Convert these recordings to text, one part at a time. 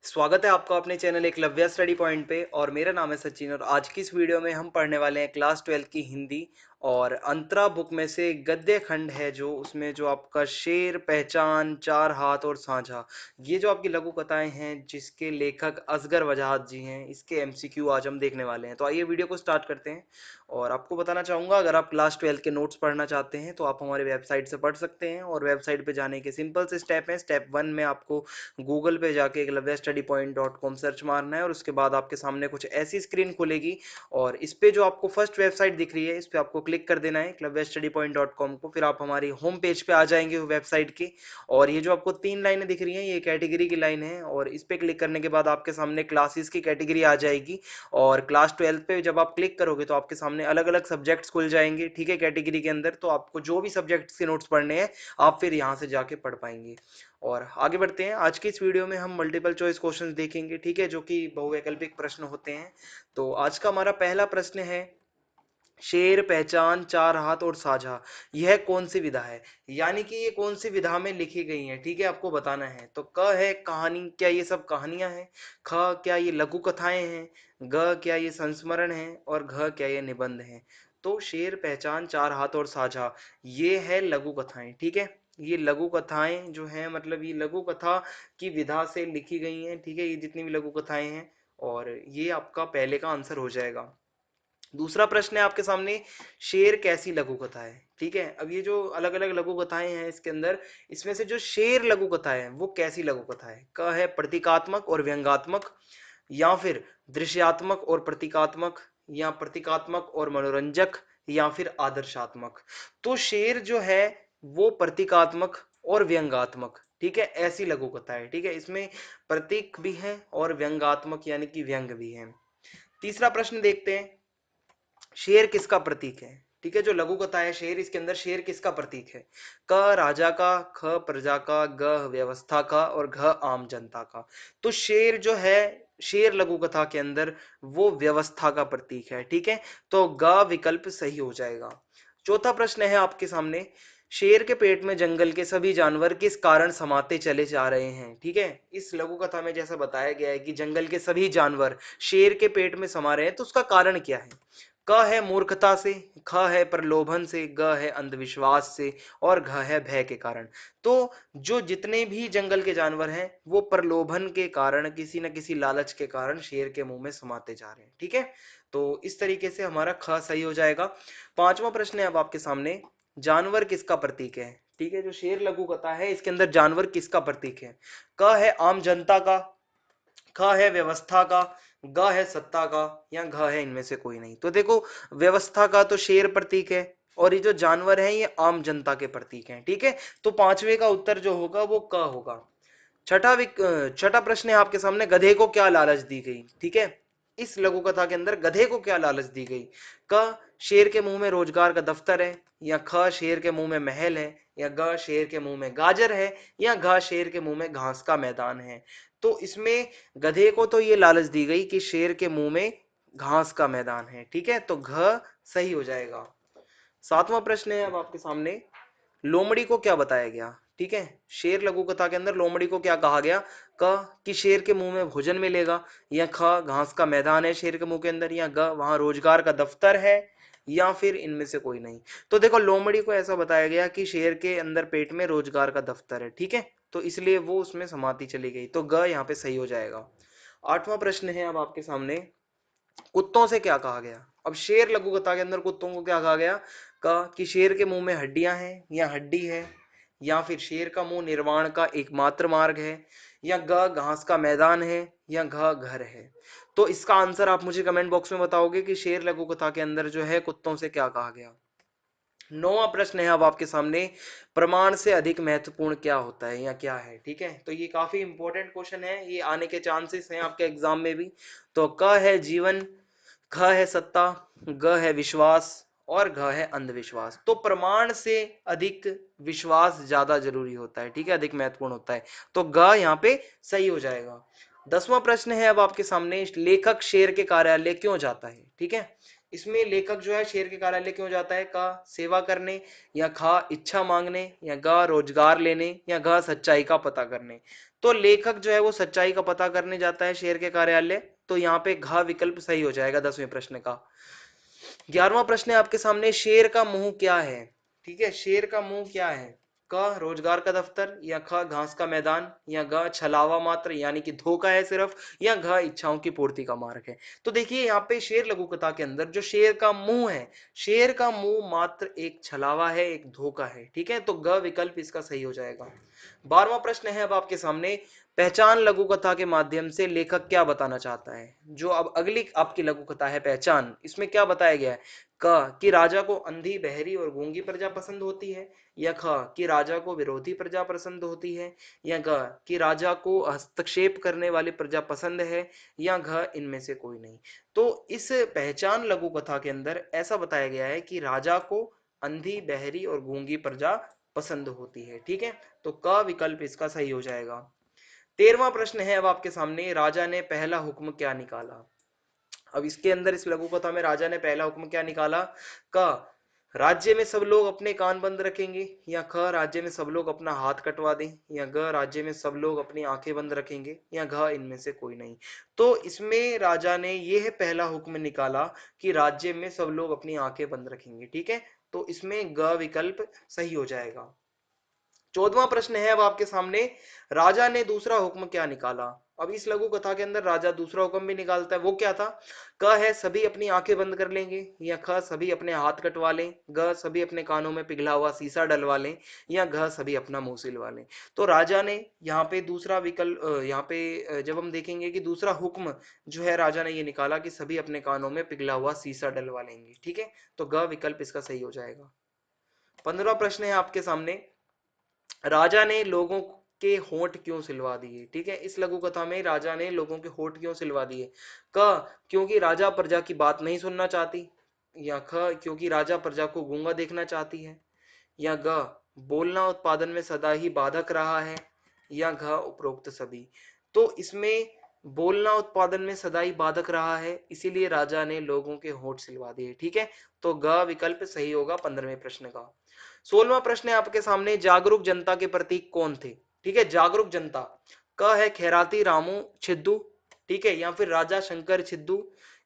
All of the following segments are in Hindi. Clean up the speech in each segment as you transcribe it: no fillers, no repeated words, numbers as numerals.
स्वागत है आपका अपने चैनल एकलव्य स्टडी पॉइंट पे और मेरा नाम है सचिन और आज की इस वीडियो में हम पढ़ने वाले हैं क्लास 12 की हिंदी और अंतरा बुक में से गद्य खंड है जो उसमें जो आपका शेर, पहचान, चार हाथ और साझा, ये जो आपकी लघु कथाएं हैं जिसके लेखक असगर वजाहत जी हैं, इसके एमसीक्यू आज हम देखने वाले हैं। तो आइए वीडियो को स्टार्ट करते हैं। और आपको बताना चाहूँगा, अगर आप क्लास 12 के नोट्स पढ़ना चाहते हैं तो आप हमारे वेबसाइट से पढ़ सकते हैं। और वेबसाइट पे जाने के सिंपल से स्टेप हैं। स्टेप 1 में आपको गूगल पे जाके eklavyastudypoint.com सर्च मारना है और उसके बाद आपके सामने कुछ ऐसी स्क्रीन खुलेगी और इस पे जो आपको फर्स्ट वेबसाइट दिख रही है इस पे आपको क्लिक कर देना है eklavyastudypoint.com को। फिर आप हमारी होम पेज पे आ जाएंगे वेबसाइट के। और ये जो आपको 3 लाइनें दिख रही हैं ये कैटेगरी की लाइन है और इस पे क्लिक करने के बाद आपके सामने क्लासेस की कैटेगरी आ जाएगी। और क्लास 12 पे जब आप क्लिक करोगे तो आपके सामने अलग अलग सब्जेक्ट्स खुल जाएंगे, ठीक है, कैटेगरी के अंदर। तो आपको जो भी सब्जेक्ट्स के नोट्स पढ़ने हैं आप फिर यहाँ से जाके पढ़ पाएंगे। और आगे बढ़ते हैं। आज की इस वीडियो में हम मल्टीपल चॉइस क्वेश्चंस देखेंगे, ठीक है, जो कि बहुवैकल्पिक प्रश्न होते हैं। तो आज का हमारा पहला प्रश्न है, शेर, पहचान, चार हाथ और साझा, यह कौन सी विधा है? यानी कि ये कौन सी विधा में लिखी गई है, ठीक है, आपको बताना है। तो क है कहानी, क्या ये सब कहानियां हैं? ख क्या ये लघु कथाएं हैं? ग क्या ये संस्मरण है? और घ क्या ये निबंध हैं? तो शेर, पहचान, चार हाथ और साझा, ये है लघु कथाएं, ठीक है। ये लघु कथाएं जो हैं, मतलब ये लघु कथा की विधा से लिखी गई हैं, ठीक है, ये जितनी भी लघु कथाएं हैं। और ये आपका पहले का आंसर हो जाएगा। दूसरा प्रश्न है आपके सामने, शेर कैसी लघु कथा है? ठीक है, अब ये जो अलग अलग लघु कथाएं हैं इसके अंदर, इसमें से जो शेर लघु कथा है वो कैसी लघु कथा है? क है प्रतीकात्मक और व्यंग्यात्मक, या फिर दृश्यात्मक और प्रतीकात्मक, या प्रतीकात्मक और मनोरंजक, या फिर आदर्शात्मक। तो शेर जो है वो प्रतीकात्मक और व्यंग्यात्मक, ठीक है, ऐसी लघु कथा है, ठीक है। इसमें प्रतीक भी है और व्यंग्यात्मक यानी कि व्यंग भी है। तीसरा प्रश्न देखते हैं, शेर किसका प्रतीक है? ठीक है, जो लघु कथा है शेर, इसके अंदर शेर किसका प्रतीक है? क राजा का, ख प्रजा का, ग व्यवस्था का और घ आम जनता का। तो शेर जो है, शेर लघु कथा के अंदर वो व्यवस्था का प्रतीक है, ठीक है। तो ग विकल्प सही हो जाएगा। चौथा प्रश्न है आपके सामने, शेर के पेट में जंगल के सभी जानवर किस कारण समाते चले जा रहे हैं? ठीक है, इस लघु कथा में जैसा बताया गया है कि जंगल के सभी जानवर शेर के पेट में समा रहे हैं, तो उसका कारण क्या है? क है मूर्खता से, ख है प्रलोभन से, ग है अंधविश्वास से और घ है भय के कारण। तो जो जितने भी जंगल के जानवर हैं वो प्रलोभन के कारण, किसी न किसी लालच के कारण शेर के मुंह में समाते जा रहे हैं, ठीक है। तो इस तरीके से हमारा ख सही हो जाएगा। पांचवा प्रश्न है अब आपके सामने, जानवर किसका प्रतीक है? ठीक है, जो शेर लघु कथा है इसके अंदर जानवर किसका प्रतीक है? क है आम जनता का, ख है व्यवस्था का, ग है सत्ता का, या घ है इनमें से कोई नहीं। तो देखो, व्यवस्था का तो शेर प्रतीक है और ये जो जानवर हैं ये आम जनता के प्रतीक हैं, ठीक है। तो पांचवे का उत्तर जो होगा वो क होगा। छठा प्रश्न है आपके सामने, गधे को क्या लालच दी गई? ठीक है, इस लघु कथा के अंदर गधे को क्या लालच दी गई? क शेर के मुंह में रोजगार का दफ्तर है, या ख शेर के मुंह में महल है, या ग शेर के मुंह में गाजर है, या घ शेर के मुंह में घास का मैदान है। तो इसमें गधे को तो ये लालच दी गई कि शेर के मुंह में घास का मैदान है, ठीक है। तो घ सही हो जाएगा। सातवां प्रश्न है अब आपके सामने, लोमड़ी को क्या बताया गया? ठीक है, शेर लघु कथा के अंदर लोमड़ी को क्या कहा गया? क कि शेर के मुंह में भोजन मिलेगा, या ख घास का मैदान है शेर के मुंह के अंदर, या ग वहां रोजगार का दफ्तर है, या फिर इनमें से कोई नहीं। तो देखो, लोमड़ी को ऐसा बताया गया कि शेर के अंदर पेट में रोजगार का दफ्तर है, ठीक है, तो इसलिए वो उसमें समाती चली गई। तो ग यहाँ पे सही हो जाएगा। आठवां प्रश्न है अब आपके सामने, कुत्तों से क्या कहा गया? अब शेर लघु कथा के अंदर कुत्तों को क्या कहा गया? का कि शेर के मुंह में हड्डियां हैं या हड्डी है, या फिर शेर का मुंह निर्वाण का एकमात्र मार्ग है, या ग घास का मैदान है, या घ घर है। तो इसका आंसर आप मुझे कमेंट बॉक्स में बताओगे कि शेर लघु कथा के अंदर जो है कुत्तों से क्या कहा गया। नौवां प्रश्न है अब आपके सामने, प्रमाण से अधिक महत्वपूर्ण क्या होता है या क्या है? ठीक है, तो ये काफी इंपॉर्टेंट क्वेश्चन है, ये आने के चांसेस हैं आपके एग्जाम में भी। तो क है जीवन, ख है सत्ता, ग है विश्वास और घ है अंधविश्वास। तो प्रमाण से अधिक विश्वास ज्यादा जरूरी होता है, ठीक है, अधिक महत्वपूर्ण होता है। तो ग यहाँ पे सही हो जाएगा। 10वां प्रश्न है अब आपके सामने, लेखक शेर के कार्यालय क्यों जाता है? ठीक है, इसमें लेखक जो है शेर के कार्यालय क्यों जाता है? का सेवा करने, या खा इच्छा मांगने, या ग रोजगार लेने, या घ सच्चाई का पता करने। तो लेखक जो है वो सच्चाई का पता करने जाता है शेर के कार्यालय, तो यहाँ पे घ विकल्प सही हो जाएगा 10वें प्रश्न का। 11वां प्रश्न है आपके सामने, शेर का मुंह क्या है? ठीक है, शेर का मुंह क्या है? क रोजगार का दफ्तर, या ख घास का मैदान, या ग छलावा मात्र यानी कि धोखा है सिर्फ, या घ इच्छाओं की पूर्ति का मार्ग है। तो देखिए यहाँ पे शेर लघु कथा के अंदर जो शेर का मुंह है, शेर का मुंह मात्र एक छलावा है, एक धोखा है। ठीक है, तो ग विकल्प इसका सही हो जाएगा। 12वां प्रश्न है अब आपके सामने, पहचान लघु कथा के माध्यम से लेखक क्या बताना चाहता है? जो अब अगली आपकी लघु कथा है पहचान, इसमें क्या बताया गया है? क कि राजा को अंधी बहरी और गूंगी प्रजा पसंद होती है, या ख कि राजा को विरोधी प्रजा पसंद होती है, या ग कि राजा को हस्तक्षेप करने वाली प्रजा पसंद है, या घ इनमें से कोई नहीं। तो इस पहचान लघु कथा के अंदर ऐसा बताया गया है कि राजा को अंधी बहरी और गूंगी प्रजा पसंद होती है। ठीक है, तो क विकल्प इसका सही हो जाएगा। 13वां प्रश्न है अब आपके सामने, राजा ने पहला हुक्म क्या निकाला? अब इसके अंदर इस लघु कथा में राजा ने पहला हुक्म क्या निकाला? क राज्य में सब लोग अपने कान बंद रखेंगे, या ख राज्य में सब लोग अपना हाथ कटवा दें, या ग राज्य में सब लोग अपनी आंखें बंद रखेंगे, या घ इनमें से कोई नहीं। तो इसमें राजा ने यह पहला हुक्म निकाला कि राज्य में सब लोग अपनी आंखें बंद रखेंगे। ठीक है, तो इसमें ग विकल्प सही हो जाएगा। 14वां प्रश्न है अब आपके सामने, राजा ने दूसरा हुक्म क्या निकाला? अब इस लघु कथा के अंदर राजा दूसरा हुक्म भी निकालता है, वो क्या था? क है सभी अपनी आंखें बंद कर लेंगे, या ख सभी अपने हाथ कटवा लें, ग सभी अपने कानों में पिघला हुआ शीशा डलवा लें, या घ सभी अपना मुंह सिलवा लें। तो राजा ने यहाँ पे दूसरा विकल्प यहाँ पे जब हम देखेंगे कि दूसरा हुक्म जो है राजा ने ये निकाला कि सभी अपने कानों में पिघला हुआ शीशा डलवा लेंगे। ठीक है, तो ग विकल्प इसका सही हो जाएगा। 15वां प्रश्न है आपके सामने, राजा ने लोगों के होंठ क्यों सिलवा दिए? ठीक है, इस लघु कथा में राजा ने लोगों के होंठ क्यों सिलवा दिए? क क्योंकि राजा प्रजा की बात नहीं सुनना चाहती, या ख क्योंकि राजा प्रजा को गूंगा देखना चाहती है, या ग बोलना उत्पादन में सदा ही बाधक रहा है, या घ उपरोक्त सभी। तो इसमें बोलना उत्पादन में सदा ही बाधक रहा है, इसीलिए राजा ने लोगों के होंठ सिलवा दिए। ठीक है, तो ग विकल्प सही होगा 15वें प्रश्न का। 16वां प्रश्न है आपके सामने, जागरूक जनता के प्रतीक कौन थे? ठीक है, जागरूक जनता, क है खैराती रामू छिद्दू, ठीक है, या फिर राजा शंकर छिद्दू,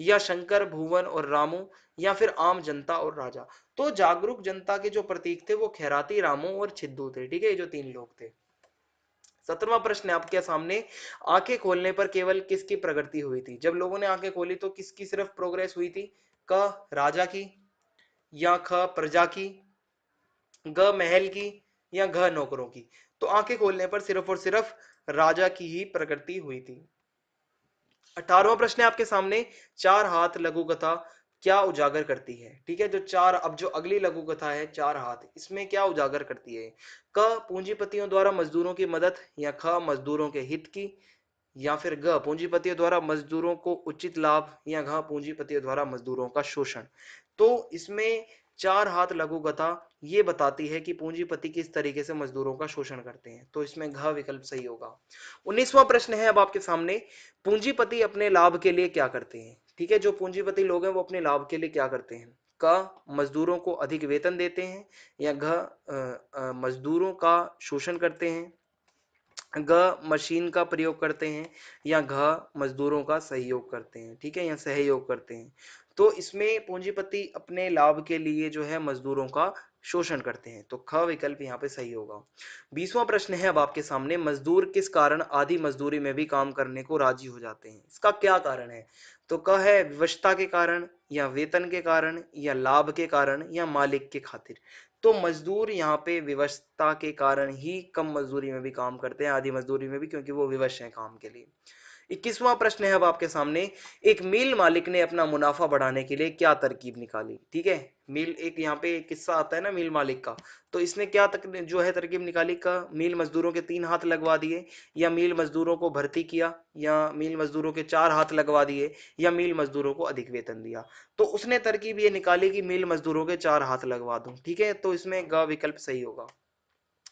या शंकर भुवन और रामू, या फिर आम जनता और राजा। तो जागरूक जनता के जो प्रतीक थे वो खैराती रामू और छिद्दू थे। ठीक है, ये जो तीन लोग थे। 17वां प्रश्न है आपके सामने, आंखें खोलने पर केवल किसकी प्रगति हुई थी? जब लोगों ने आंखें खोली तो किसकी सिर्फ प्रोग्रेस हुई थी? क राजा की, या ख प्रजा की, ग महल की, या घ नौकरों की। तो आंखें खोलने पर सिर्फ और सिर्फ राजा की ही प्रगति हुई थी। 18वां प्रश्न है आपके सामने, चार हाथ लघु कथा क्या उजागर करती है? ठीक है, जो चार, अब जो अगली लघु कथा है चार हाथ, इसमें क्या उजागर करती है? क पूंजीपतियों द्वारा मजदूरों की मदद, या ख मजदूरों के हित की, या फिर ग पूंजीपतियों द्वारा मजदूरों को उचित लाभ, या घ पूंजीपतियों द्वारा मजदूरों का शोषण। तो इसमें चार हाथ लघु कथा ये बताती है कि पूंजीपति किस तरीके से मजदूरों का शोषण करते हैं, तो इसमें घ विकल्प सही होगा। 19वां प्रश्न है अब आपके सामने, पूंजीपति अपने लाभ के लिए क्या करते हैं? ठीक है, जो पूंजीपति लोग हैं वो अपने लाभ के लिए क्या करते हैं? क मजदूरों को अधिक वेतन देते हैं, या घ मजदूरों का शोषण करते हैं, ग मशीन का प्रयोग करते हैं, या घ मजदूरों का सहयोग करते हैं। ठीक है, या सहयोग करते हैं। तो इसमें पूंजीपति अपने लाभ के लिए जो है मजदूरों का शोषण करते हैं, तो ख विकल्प यहाँ पे सही होगा। 20वां प्रश्न है अब आपके सामने, मजदूर किस कारण आधी मजदूरी में भी काम करने को राजी हो जाते हैं? इसका क्या कारण है? तो क है विवशता के कारण, या वेतन के कारण, या लाभ के कारण, या मालिक के खातिर। तो मजदूर यहाँ पे विवशता के कारण ही कम मजदूरी में भी काम करते हैं, आधी मजदूरी में भी, क्योंकि वो विवश हैं काम के लिए। 21वां प्रश्न है अब आपके सामने, एक मिल मालिक ने अपना मुनाफा बढ़ाने के लिए क्या तरकीब निकाली? ठीक है, मिल, एक यहाँ पे एक किस्सा आता है ना मिल मालिक का, तो इसने क्या जो है तरकीब निकाली? का मिल मजदूरों के 3 हाथ लगवा दिए, या मिल मजदूरों को भर्ती किया, या मिल मजदूरों के 4 हाथ लगवा दिए, या मिल मजदूरों को अधिक वेतन दिया। तो उसने तरकीब ये निकाली कि मिल मजदूरों के 4 हाथ लगवा दूं। ठीक है, तो इसमें ग विकल्प सही होगा।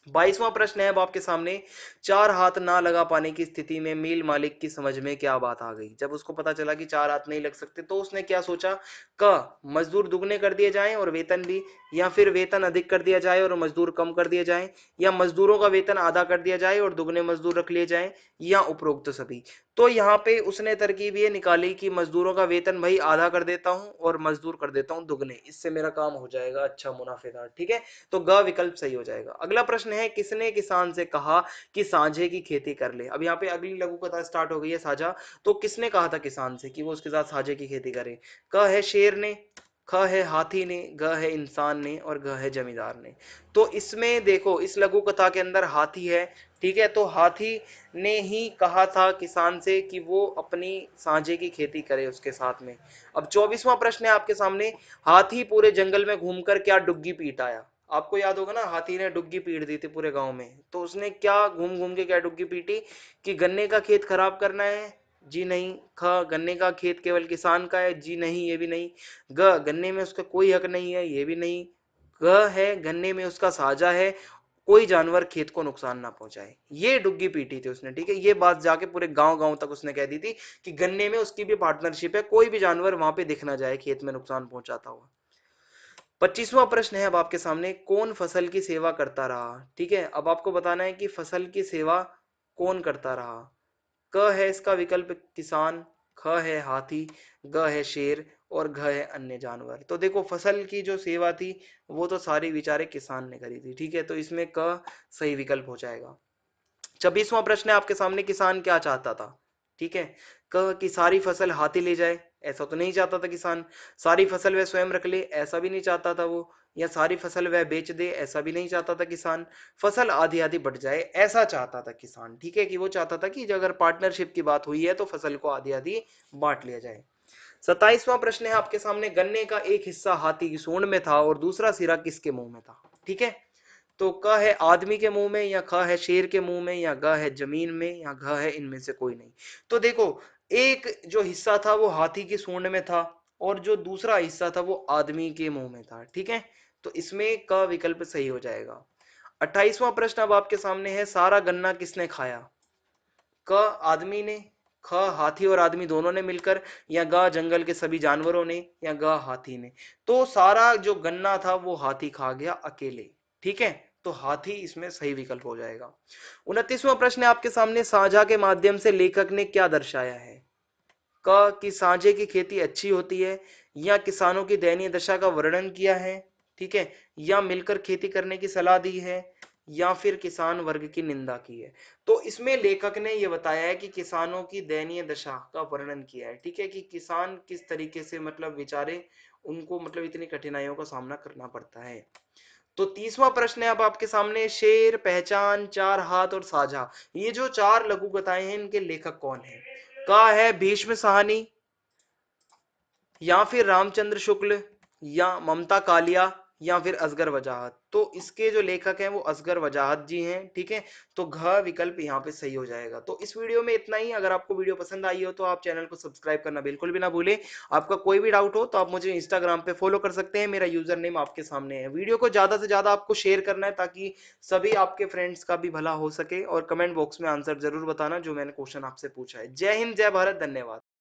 22वां प्रश्न है अब आपके सामने, चार हाथ ना लगा पाने की स्थिति में मिल मालिक की समझ में क्या बात आ गई। जब उसको पता चला कि चार हाथ नहीं लग सकते तो उसने क्या सोचा, क मजदूर दुगने कर दिए जाएं और वेतन भी, या फिर वेतन अधिक कर दिया जाए और मजदूर कम कर दिए जाएं, या मजदूरों का वेतन आधा कर दिया जाए और दुगने मजदूर रख लिए जाएं, या उपरोक्त सभी। तो यहाँ पे उसने तरकीब ये निकाली कि मजदूरों का वेतन भाई आधा कर देता हूं और मजदूर कर देता हूं दुगने, इससे मेरा काम हो जाएगा अच्छा मुनाफेदार। ठीक है, तो ग विकल्प सही हो जाएगा। अगला प्रश्न है, किसने किसान से कहा कि सांझे की खेती कर ले। अब यहाँ पे अगली लघु कथा स्टार्ट हो गई है, साझा। तो किसने कहा था किसान से कि वो उसके साथ साझे की खेती करे। क है शेर ने, ख है हाथी ने, ग है इंसान ने और घ है जमींदार ने। तो इसमें देखो, इस लघु कथा के अंदर हाथी है। ठीक है, तो हाथी ने ही कहा था किसान से कि वो अपनी सांझे की खेती करे उसके साथ में। अब 24वां प्रश्न है आपके सामने, हाथी पूरे जंगल में घूमकर क्या डुग्गी पीट आया। आपको याद होगा ना, हाथी ने डुग्गी पीट दी थी पूरे गांव में। तो उसने क्या घूम घूम के क्या डुग्गी पीटी, कि गन्ने का खेत खराब करना है, जी नहीं। ख गन्ने का खेत केवल किसान का है, जी नहीं ये भी नहीं। ग गन्ने में उसका कोई हक नहीं है, ये भी नहीं। ग है गन्ने में उसका साझा है, कोई जानवर खेत को नुकसान ना पहुंचाए। ये डुग्गी पीटी थी उसने। ठीक है, ये बात जाके पूरे गांव गांव तक उसने कह दी थी कि गन्ने में उसकी भी पार्टनरशिप है, कोई भी जानवर वहां पे दिख ना जाए खेत में नुकसान पहुंचाता हुआ। 25वां प्रश्न है अब आपके सामने, कौन फसल की सेवा करता रहा। ठीक है, अब आपको बताना है कि फसल की सेवा कौन करता रहा। क है इसका विकल्प किसान, ख है हाथी, ग है शेर और घ है अन्य जानवर। तो देखो, फसल की जो सेवा थी वो तो सारी बेचारे किसान ने करी थी। ठीक है, तो इसमें क सही विकल्प हो जाएगा। 26वां प्रश्न है आपके सामने, किसान क्या चाहता था। ठीक है, क कि सारी फसल हाथी ले जाए, ऐसा तो नहीं चाहता था किसान। सारी फसल वह स्वयं रख ले, ऐसा भी नहीं चाहता था वो। या सारी फसल वह बेच दे, ऐसा भी नहीं चाहता था किसान। फसल आधी आधी बढ़ जाए, ऐसा चाहता था किसान। ठीक है, कि वो चाहता था कि अगर पार्टनरशिप की बात हुई है तो फसल को आधी आधी बांट लिया जाए। 27वां प्रश्न है आपके सामने, गन्ने का एक हिस्सा हाथी की सूंड में था और दूसरा सिरा किसके मुंह में था। ठीक है, तो क है आदमी के मुंह में, या ख है शेर के मुंह में, या ग है जमीन में, या घ है इनमें से कोई नहीं। तो देखो, एक जो हिस्सा था वो हाथी की सूंड में था और जो दूसरा हिस्सा था वो आदमी के मुंह में था। ठीक है, तो इसमें क विकल्प सही हो जाएगा। 28वां प्रश्न अब आपके सामने है, सारा गन्ना किसने खाया। क आदमी ने, ख हाथी और आदमी दोनों ने मिलकर, या ग जंगल के सभी जानवरों ने, या ग हाथी ने। तो सारा जो गन्ना था वो हाथी खा गया अकेले। ठीक है, तो हाथी इसमें सही विकल्प हो जाएगा। 29वां प्रश्न है आपके सामने, साझा के माध्यम से लेखक ने क्या दर्शाया है। क कि साझे की खेती अच्छी होती है, या किसानों की दयनीय दशा का वर्णन किया है। ठीक है, या मिलकर खेती करने की सलाह दी है, या फिर किसान वर्ग की निंदा की है। तो इसमें लेखक ने यह बताया है कि किसानों की दयनीय दशा का वर्णन किया है। ठीक है, कि किसान किस तरीके से मतलब बेचारे, उनको मतलब इतनी कठिनाइयों का सामना करना पड़ता है। तो 30वां प्रश्न है अब आपके सामने, शेर, पहचान, चार हाथ और साझा, ये जो चार लघु कथाएं हैं इनके लेखक कौन है। का है भीष्म साहनी, या फिर रामचंद्र शुक्ल, या ममता कालिया, या फिर असगर वजाहत। तो इसके जो लेखक हैं वो असगर वजाहत जी हैं। ठीक है, तो घ विकल्प यहाँ पे सही हो जाएगा। तो इस वीडियो में इतना ही। अगर आपको वीडियो पसंद आई हो तो आप चैनल को सब्सक्राइब करना बिल्कुल भी ना भूलें। आपका कोई भी डाउट हो तो आप मुझे इंस्टाग्राम पे फॉलो कर सकते हैं, मेरा यूजर नेम आपके सामने है। वीडियो को ज्यादा से ज्यादा आपको शेयर करना है ताकि सभी आपके फ्रेंड्स का भी भला हो सके, और कमेंट बॉक्स में आंसर जरूर बताना जो मैंने क्वेश्चन आपसे पूछा है। जय हिंद, जय भारत, धन्यवाद।